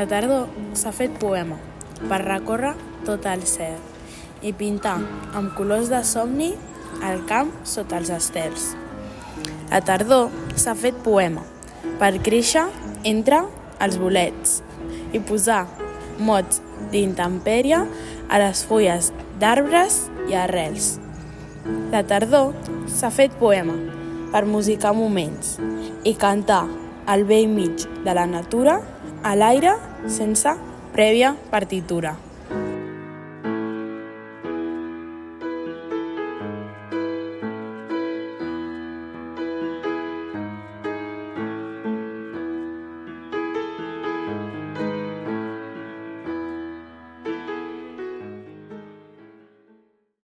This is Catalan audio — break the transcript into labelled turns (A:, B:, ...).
A: La tardor s'ha fet poema per recórrer tot el cel i pintar amb colors de somni el camp sota els estels. La tardor s'ha fet poema per créixer entre els bolets i posar mots d'intempèrie a les fulles d'arbres i arrels. La tardor s'ha fet poema per musicar moments i cantar al bell mig de la natura a l'aire sense prèvia partitura.